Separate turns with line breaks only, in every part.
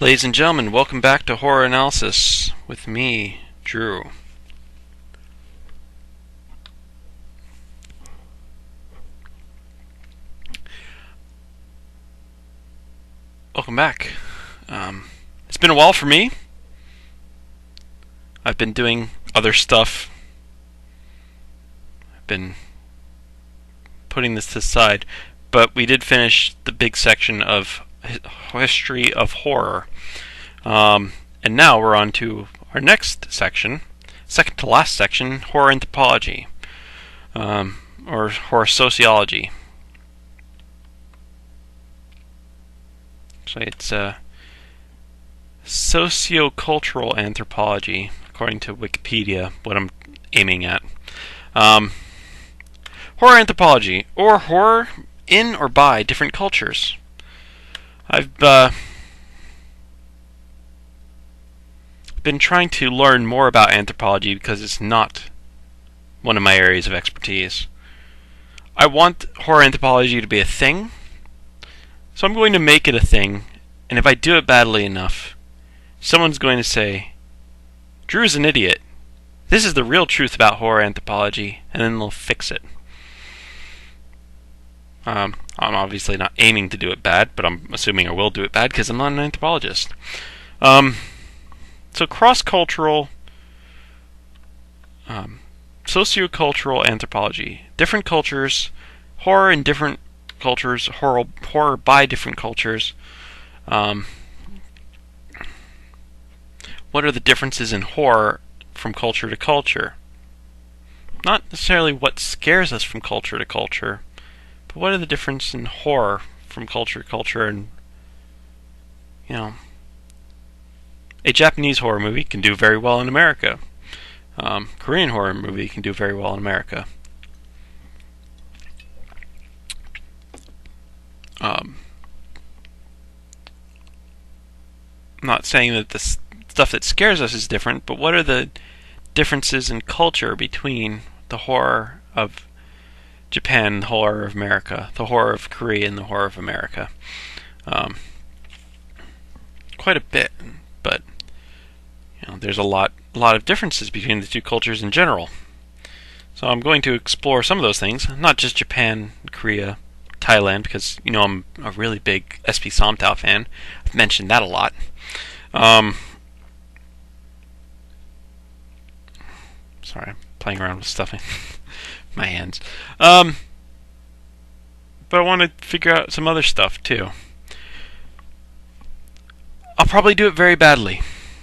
Ladies and gentlemen, welcome back to Horror Analysis with me, Drew. Welcome back. It's been a while for me. I've been doing other stuff. I've been putting this to the side, but we did finish the big section of history of horror. And now we're on to our next section, second to last section, horror anthropology, or horror sociology. Actually, it's sociocultural anthropology, according to Wikipedia, what I'm aiming at. Horror anthropology, or horror in or by different cultures. I've been trying to learn more about anthropology because it's not one of my areas of expertise. I want horror anthropology to be a thing, so I'm going to make it a thing, and if I do it badly enough, someone's going to say, Drew's an idiot. This is the real truth about horror anthropology, and then they'll fix it. I'm obviously not aiming to do it bad, but I'm assuming I will do it bad because I'm not an anthropologist. So cross-cultural, sociocultural anthropology. Different cultures, horror in different cultures, horror by different cultures. What are the differences in horror from culture to culture? Not necessarily what scares us from culture to culture, but what are the differences in horror from culture to culture? And, a Japanese horror movie can do very well in America. Korean horror movie can do very well in America. I'm not saying that the stuff that scares us is different, but what are the differences in culture between the horror of Japan, the horror of America, the horror of Korea, and the horror of America? Quite a bit, but there's a lot of differences between the two cultures in general. So I'm going to explore some of those things, not just Japan, Korea, Thailand, because I'm a really big SP Somtao fan. I've mentioned that a lot. Sorry, I'm playing around with stuff in my hands. But I want to figure out some other stuff too. I'll probably do it very badly.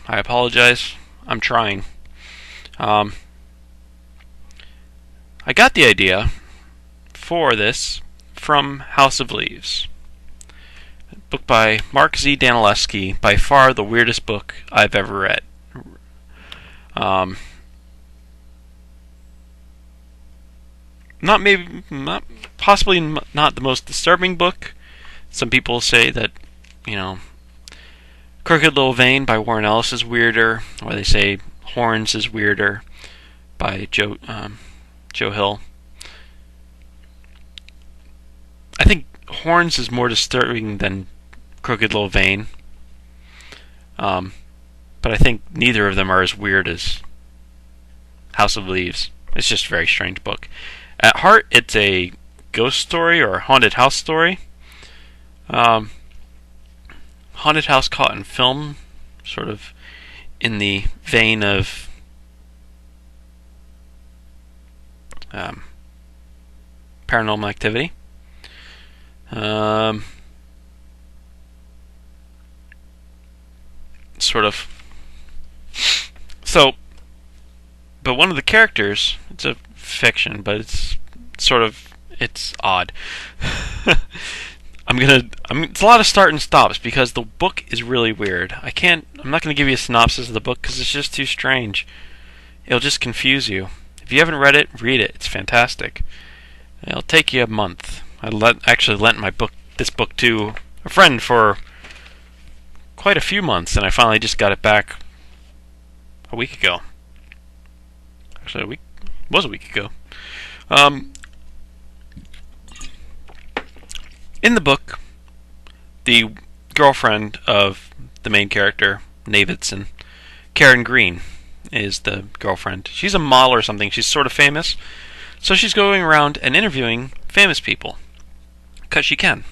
I apologize. I'm trying. I got the idea for this from House of Leaves, a book by Mark Z. Danilewski, by far the weirdest book I've ever read. Possibly not the most disturbing book. Some people say that, Crooked Little Vein by Warren Ellis is weirder, or they say Horns is weirder by Joe Hill. I think Horns is more disturbing than Crooked Little Vein, but I think neither of them are as weird as House of Leaves. It's just a very strange book. At heart, it's a ghost story or a haunted house story. Haunted house caught in film, sort of in the vein of Paranormal Activity. Sort of. So, but one of the characters, it's a fiction, but it's odd. It's a lot of start and stops because the book is really weird. I'm not going to give you a synopsis of the book because it's just too strange. It'll just confuse you. If you haven't read it, read it. It's fantastic. It'll take you a month. I actually lent this book to a friend for quite a few months, and I finally just got it back a week ago. Actually, it was a week ago. In the book, the girlfriend of the main character, Davidson. Karen Green is the girlfriend. She's a model or something. She's sort of famous. So she's going around and interviewing famous people. Because she can.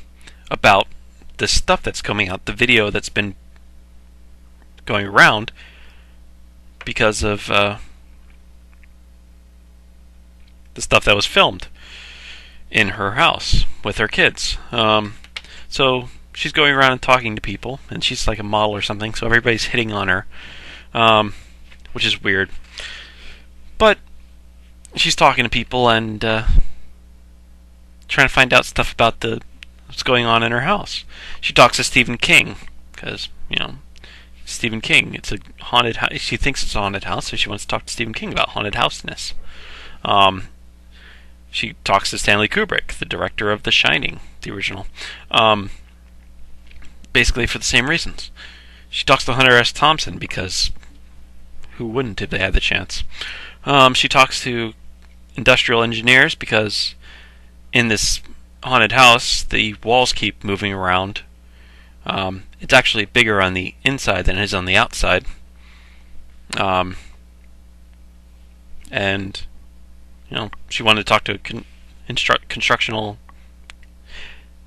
About the stuff that's coming out. The video that's been going around because of the stuff that was filmed in her house with her kids. So she's going around and talking to people, and she's like a model or something, so everybody's hitting on her, which is weird. But she's talking to people and trying to find out stuff about what's going on in her house. She talks to Stephen King, because, Stephen King, it's a haunted house. She thinks it's a haunted house, so she wants to talk to Stephen King about haunted houseness. She talks to Stanley Kubrick, the director of The Shining, the original, basically for the same reasons. She talks to Hunter S. Thompson because who wouldn't if they had the chance? She talks to industrial engineers because in this haunted house, the walls keep moving around. It's actually bigger on the inside than it is on the outside. And she wanted to talk to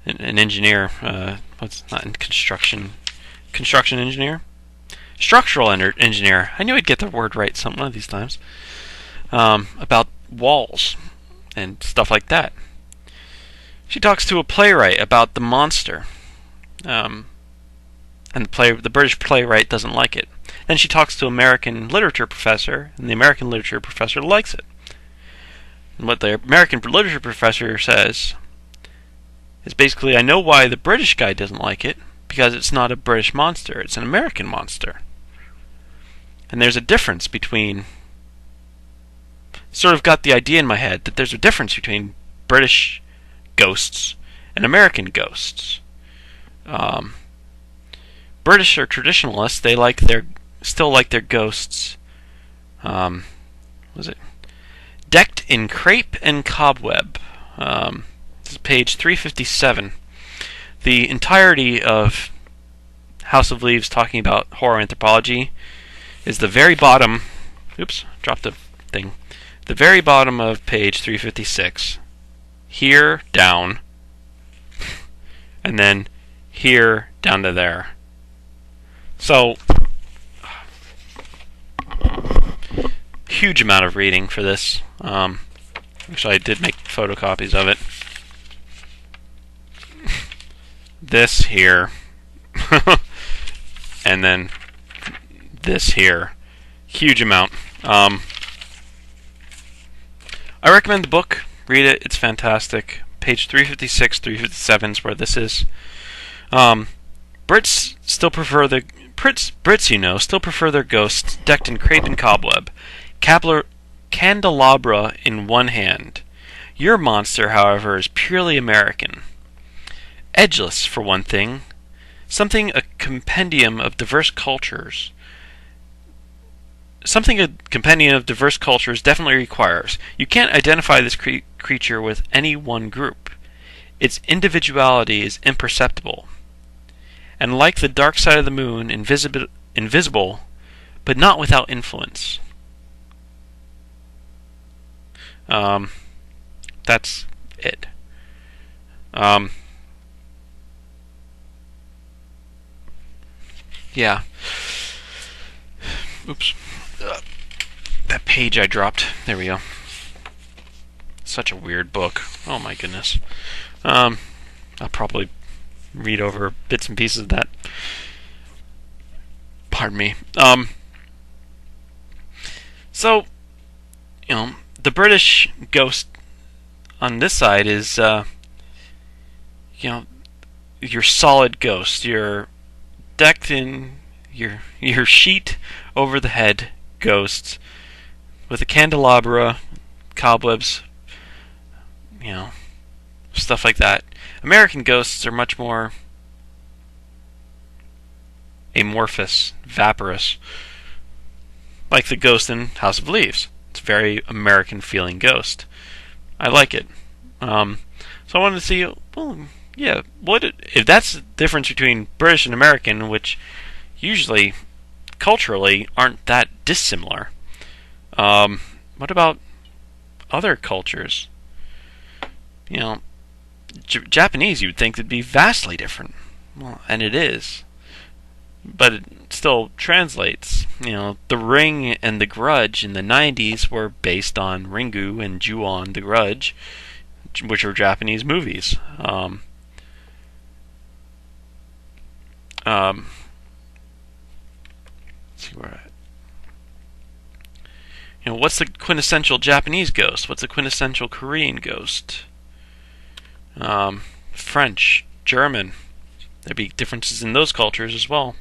an engineer. What's not in construction engineer? Structural engineer. I knew I'd get the word right one of these times. About walls and stuff like that. She talks to a playwright about the monster. And the British playwright doesn't like it. Then she talks to an American literature professor, and the American literature professor likes it. And what the American literature professor says is basically, I know why the British guy doesn't like it, because it's not a British monster, it's an American monster. And there's a difference between... Sort of got the idea in my head that there's a difference between British ghosts and American ghosts. British are traditionalists. They still like their ghosts. Was it decked in crepe and cobweb? This is page 357. The entirety of House of Leaves, talking about horror anthropology, is the very bottom. Oops, dropped the thing. The very bottom of page 356. Here down, and then here down to there. So, huge amount of reading for this. Actually, I did make photocopies of it. This here, and then this here. Huge amount. I recommend the book. Read it. It's fantastic. Page 356, 357 is where this is. Brits still prefer the Brits, still prefer their ghosts decked in crepe and cobweb, candelabra in one hand. Your monster, however, is purely American. Edgeless, for one thing. Something a compendium of diverse cultures definitely requires. You can't identify this creature with any one group. Its individuality is imperceptible. And like the dark side of the moon, invisible, but not without influence. That's it. Yeah. Oops. That page I dropped. There we go. Such a weird book. Oh my goodness. I'll probably read over bits and pieces of that. Pardon me. So, the British ghost on this side is, your solid ghost. Your decked in your sheet over the head ghosts with a candelabra, cobwebs, stuff like that. American ghosts are much more amorphous, vaporous, like the ghost in House of Leaves. It's a very American-feeling ghost. I like it. So I wanted to see, well, yeah, if that's the difference between British and American, which, usually, culturally, aren't that dissimilar. What about other cultures? You know, Japanese, you would think, would be vastly different. Well, and it is. But it still translates. The Ring and The Grudge in the 90s were based on Ringu and Ju-on The Grudge, which are Japanese movies. Let's see where what's the quintessential Japanese ghost? What's the quintessential Korean ghost? French, German. There'd be differences in those cultures as well.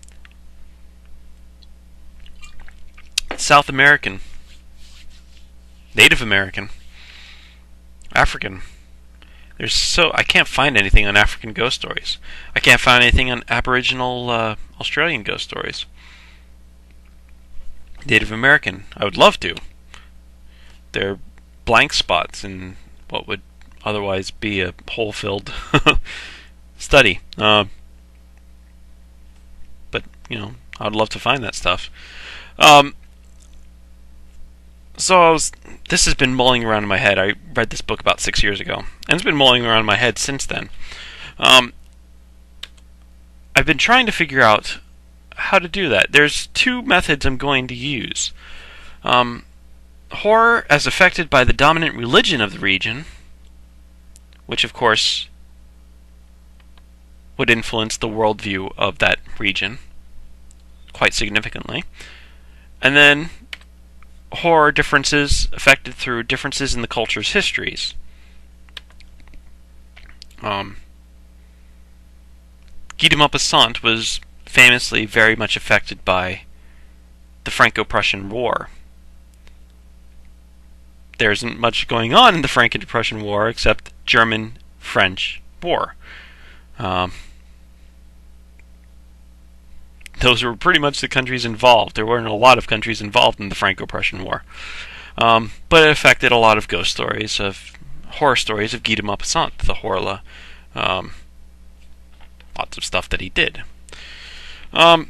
South American, Native American, African. I can't find anything on African ghost stories. I can't find anything on Aboriginal Australian ghost stories. Native American, I would love to. They're blank spots in what would otherwise be a hole-filled study. But I'd love to find that stuff. This has been mulling around in my head. I read this book about 6 years ago, and it's been mulling around in my head since then. I've been trying to figure out how to do that. There's two methods I'm going to use. Horror as affected by the dominant religion of the region, which of course would influence the worldview of that region quite significantly. And then horror differences affected through differences in the culture's histories. Guy de Maupassant was famously very much affected by the Franco-Prussian War. There isn't much going on in the Franco-Prussian War except German-French war. Those were pretty much the countries involved. There weren't a lot of countries involved in the Franco-Prussian War. But it affected a lot of ghost stories, horror stories of Guy de Maupassant, the Horla. Lots of stuff that he did. And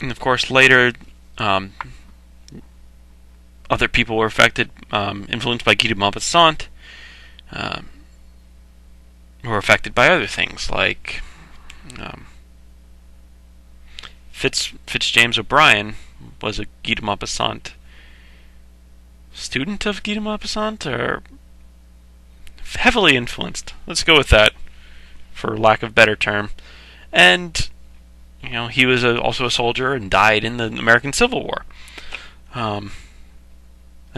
of course, later, other people were affected, influenced by Guy de Maupassant, who were affected by other things, like Fitzjames O'Brien was a Guy de Maupassant student of Guy de Maupassant, or heavily influenced. Let's go with that, for lack of a better term. And he was also a soldier and died in the American Civil War. And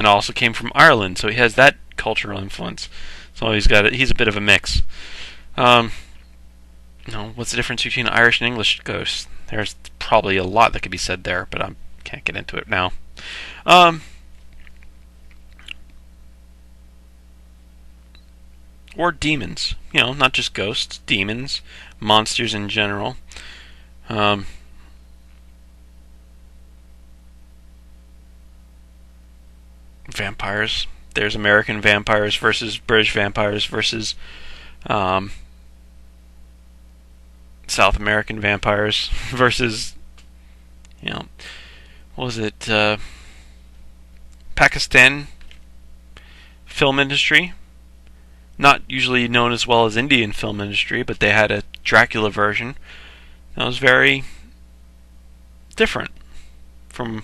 also came from Ireland, so he has that cultural influence. So he's a bit of a mix. What's the difference between Irish and English ghosts? There's probably a lot that could be said there, but I can't get into it now. Or demons. Not just ghosts, demons, monsters in general. Vampires. There's American vampires versus British vampires versus South American vampires versus, what was it, Pakistan film industry. Not usually known as well as Indian film industry, but they had a Dracula version that was very different from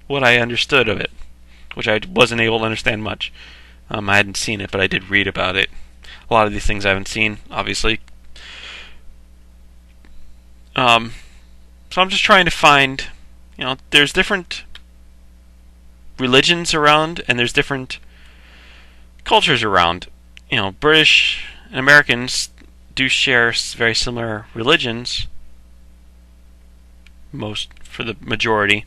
what I understood of it, which I wasn't able to understand much. I hadn't seen it, but I did read about it. A lot of these things I haven't seen, obviously. So I'm just trying to find, there's different religions around, and there's different cultures around. British and Americans do share very similar religions, for the majority.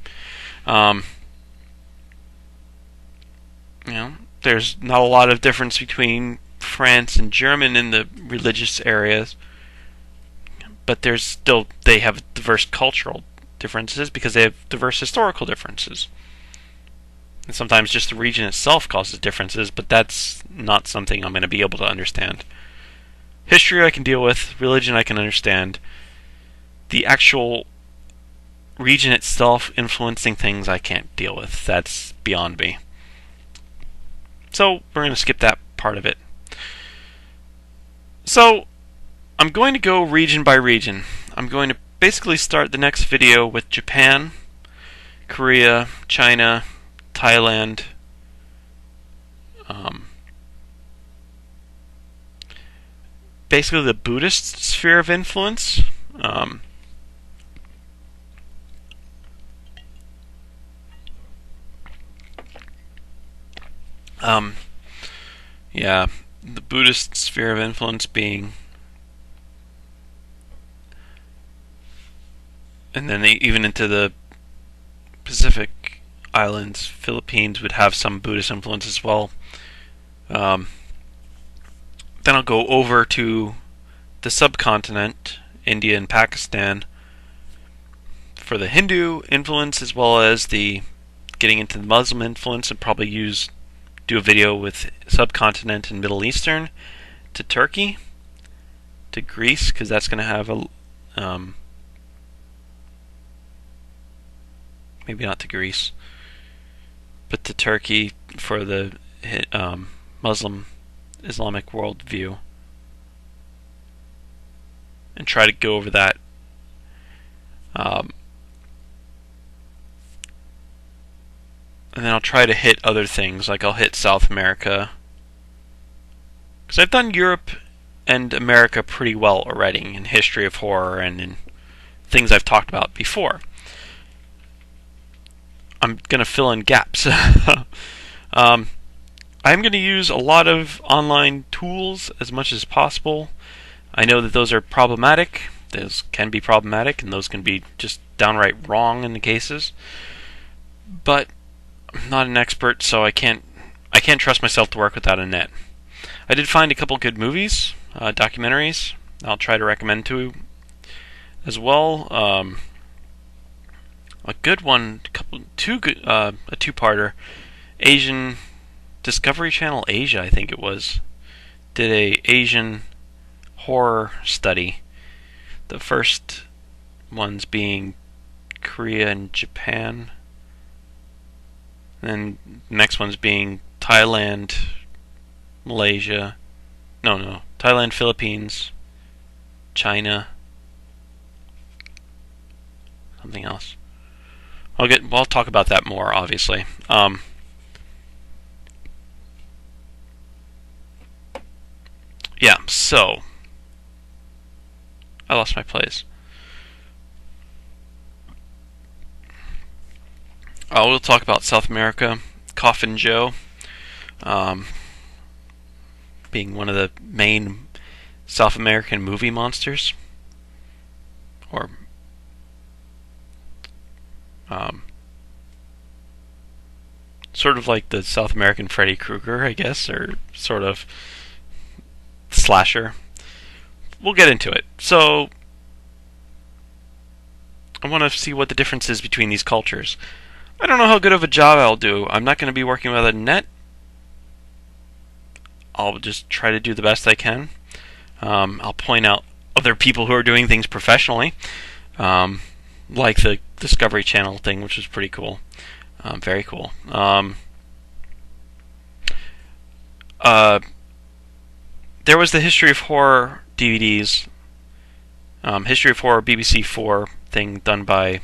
There's not a lot of difference between France and German in the religious areas, but they have diverse cultural differences because they have diverse historical differences. And sometimes just the region itself causes differences, but that's not something I'm going to be able to understand History I can deal with, religion I can understand. The actual region itself influencing things I can't deal with. That's beyond me. So we're going to skip that part of it. So I'm going to go region by region. I'm going to basically start the next video with Japan, Korea, China, Thailand, basically the Buddhist sphere of influence. Yeah, the Buddhist sphere of influence being, and then even into the Pacific Islands, Philippines would have some Buddhist influence as well. Then I'll go over to the subcontinent, India and Pakistan, for the Hindu influence as well as the getting into the Muslim influence, and probably do a video with subcontinent and Middle Eastern, to Turkey, to Greece, because that's going to have a maybe not to Greece, but to Turkey for the Muslim Islamic worldview, and try to go over that. And then I'll try to hit other things, like I'll hit South America, because I've done Europe and America pretty well already in history of horror and in things I've talked about before. I'm going to fill in gaps. I'm going to use a lot of online tools as much as possible. I know that those are problematic. Those can be problematic, and those can be just downright wrong in the cases. But I'm not an expert, so I can't trust myself to work without a net. I did find a couple good movies, documentaries. I'll try to recommend to as well. A good one, a two-parter, Asian Discovery Channel Asia, I think it was, did a Asian horror study. The first ones being Korea and Japan, and the next one's being Thailand, Malaysia, Thailand, Philippines, China, something else. I'll talk about that more, obviously. Yeah, so I lost my place. We'll talk about South America, Coffin Joe, being one of the main South American movie monsters, or sort of like the South American Freddy Krueger, I guess, or sort of slasher. We'll get into it. So I want to see what the difference is between these cultures. I don't know how good of a job I'll do. I'm not going to be working with a net. I'll just try to do the best I can. I'll point out other people who are doing things professionally, like the Discovery Channel thing, which was pretty cool. Very cool. There was the History of Horror DVDs, History of Horror BBC4 thing done by,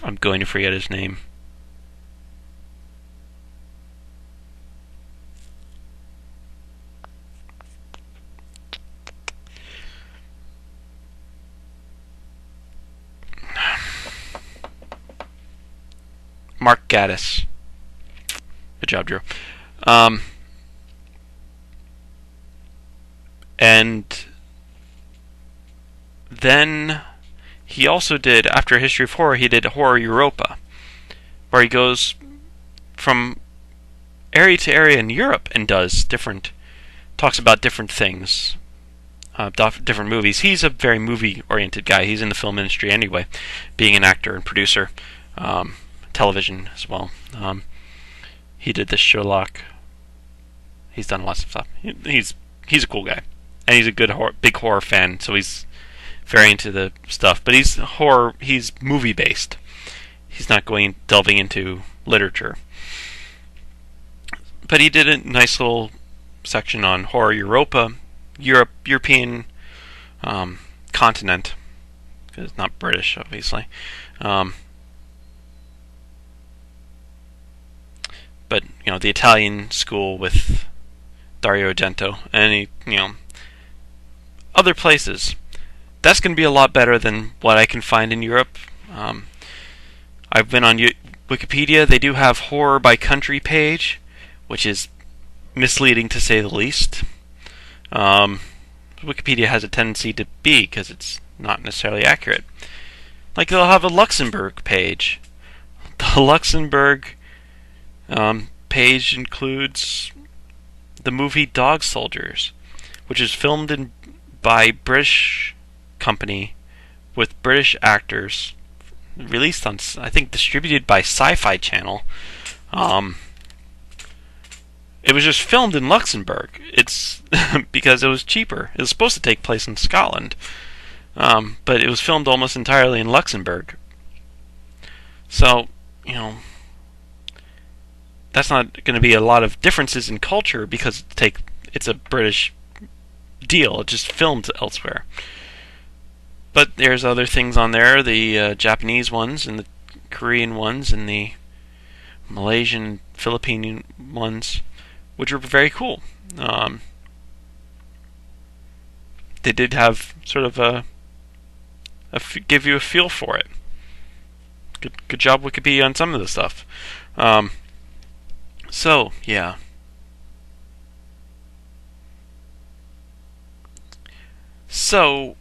I'm going to forget his name. Mark Gaddis. Good job, Drew. And then he also did, after History of Horror, he did Horror Europa, where he goes from area to area in Europe and talks about different things, different movies. He's a very movie-oriented guy. He's in the film industry anyway, being an actor and producer, television as well. He did the Sherlock. He's done lots of stuff. He's he's a cool guy, and he's a good big horror fan. So he's very into the stuff. But he's movie based. He's not delving into literature. But he did a nice little section on horror European continent, because it's not British, obviously. But the Italian school with Dario Argento, and other places. That's going to be a lot better than what I can find in Europe. I've been on Wikipedia. They do have horror by country page, which is misleading to say the least. Wikipedia has a tendency to be, because it's not necessarily accurate. Like, they'll have a Luxembourg page. The Luxembourg page includes the movie Dog Soldiers, which is filmed by British company with British actors, released on, I think, distributed by Sci-Fi Channel. It was just filmed in Luxembourg. It's because it was cheaper. It was supposed to take place in Scotland, but it was filmed almost entirely in Luxembourg. So, that's not going to be a lot of differences in culture, because it's a British deal. It just filmed elsewhere. But there's other things on there, the Japanese ones and the Korean ones and the Malaysian, Philippine ones, which are very cool. They did have sort of give you a feel for it. Good job, Wikipedia, on some of the stuff. So, yeah. So,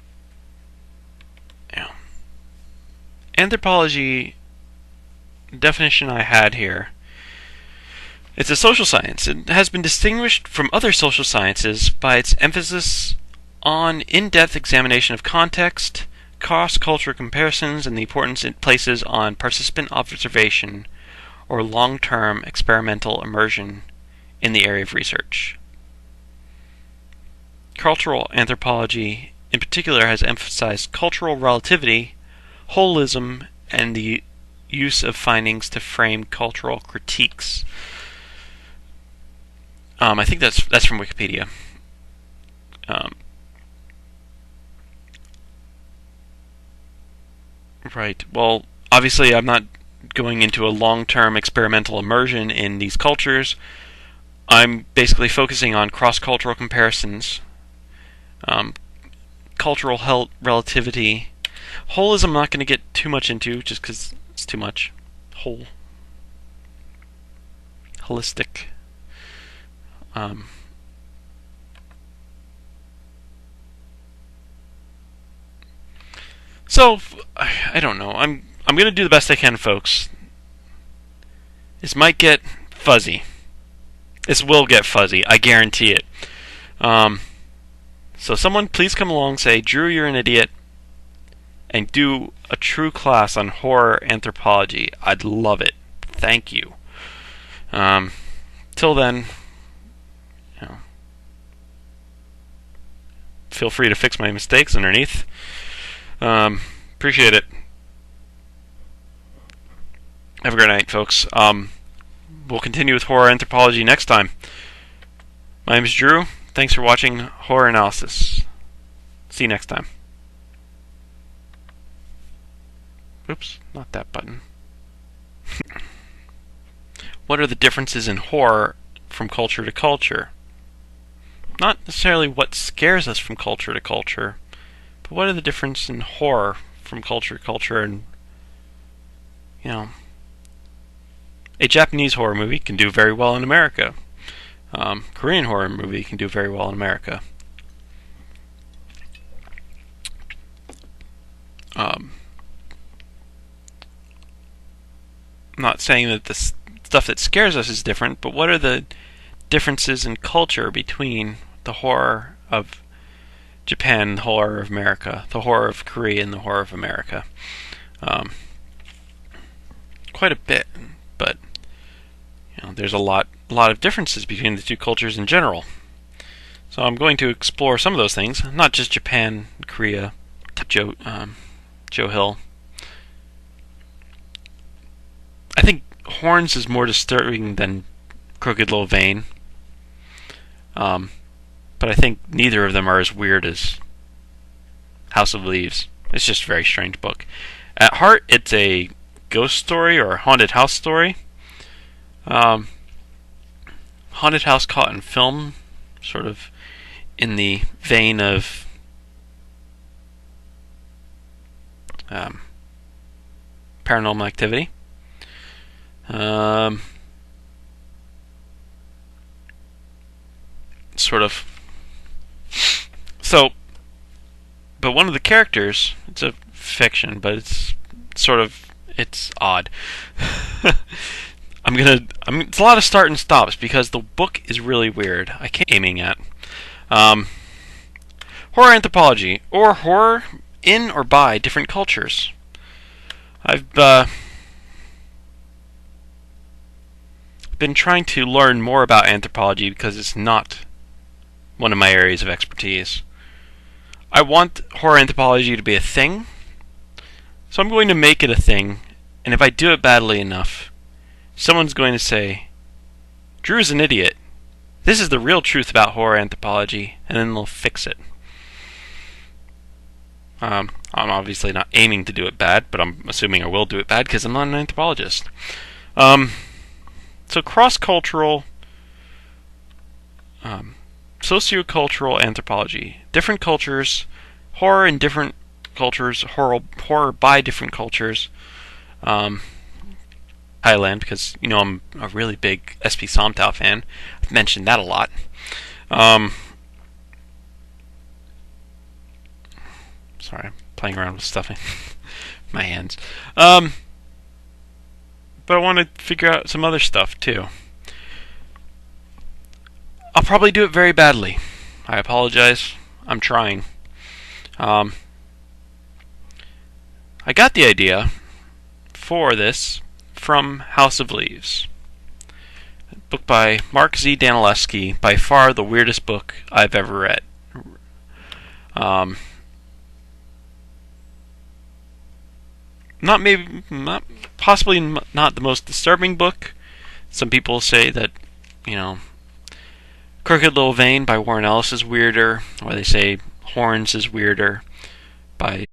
anthropology definition I had here. It's a social science. It has been distinguished from other social sciences by its emphasis on in-depth examination of context, cross-cultural comparisons, and the importance it places on participant observation or long-term experimental immersion in the area of research. Cultural anthropology, in particular, has emphasized cultural relativity, holism, and the use of findings to frame cultural critiques. I think that's from Wikipedia. Right. Well, obviously, I'm not going into a long-term experimental immersion in these cultures. I'm basically focusing on cross-cultural comparisons, cultural relativity. Holism I'm not going to get too much into, just because it's too much. Holistic. So, I don't know. I'm going to do the best I can, folks. This might get fuzzy. This will get fuzzy. I guarantee it. So someone please come along, say, Drew, you're an idiot, and do a true class on horror anthropology. I'd love it. Thank you. Till then, feel free to fix my mistakes underneath. Appreciate it. Have a great night, folks. We'll continue with horror anthropology next time. My name is Drew. Thanks for watching Horror Analysis. See you next time. Oops, not that button. What are the differences in horror from culture to culture? Not necessarily what scares us from culture to culture, but what are the differences in horror from culture to culture? And, a Japanese horror movie can do very well in America. Korean horror movie can do very well in America. I'm not saying that the stuff that scares us is different, but what are the differences in culture between the horror of Japan, the horror of America, the horror of Korea, and the horror of America? Quite a bit, but there's a lot of differences between the two cultures in general. So I'm going to explore some of those things, not just Japan, Korea, Joe Hill. I think Horns is more disturbing than Crooked Little Vein, but I think neither of them are as weird as House of Leaves. It's just a very strange book. At heart, it's a ghost story or a haunted house story. Haunted house caught in film, sort of in the vein of Paranormal Activity. Sort of. So, but one of the characters, it's a fiction, but it's odd. It's a lot of start and stops because the book is really weird. I can't aiming at. Horror Anthropology, or horror in or by different cultures. I've been trying to learn more about anthropology because it's not one of my areas of expertise. I want horror anthropology to be a thing, so I'm going to make it a thing, and if I do it badly enough, someone's going to say, Drew's an idiot. This is the real truth about horror anthropology, and then they'll fix it. I'm obviously not aiming to do it bad, but I'm assuming I will do it bad because I'm not an anthropologist. So cross-cultural, sociocultural anthropology. Different cultures, horror in different cultures, horror by different cultures. Thailand, because I'm a really big SP Somtau fan. I've mentioned that a lot. Sorry, I'm playing around with stuffing my hands. But I want to figure out some other stuff too. I'll probably do it very badly. I apologize. I'm trying. I got the idea for this from House of Leaves, a book by Mark Z. Danilewski, by far the weirdest book I've ever read. Possibly not the most disturbing book. Some people say that, Crooked Little Vein by Warren Ellis is weirder, or they say Horns is weirder by...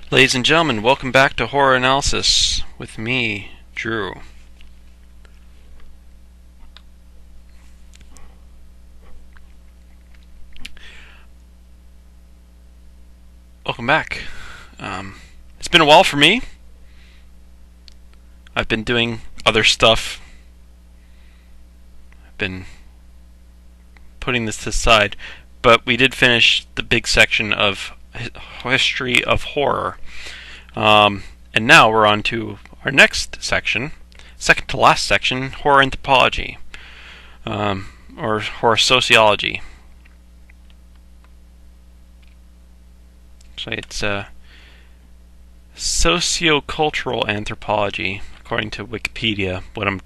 Ladies and gentlemen, welcome back to Horror Analysis with me, Drew. Welcome back. It's been a while for me. I've been doing other stuff. I've been putting this to the side, but we did finish the big section of history of horror. And now we're on to our next section, second to last section, horror anthropology, or horror sociology. Actually, it's sociocultural anthropology, according to Wikipedia. What I'm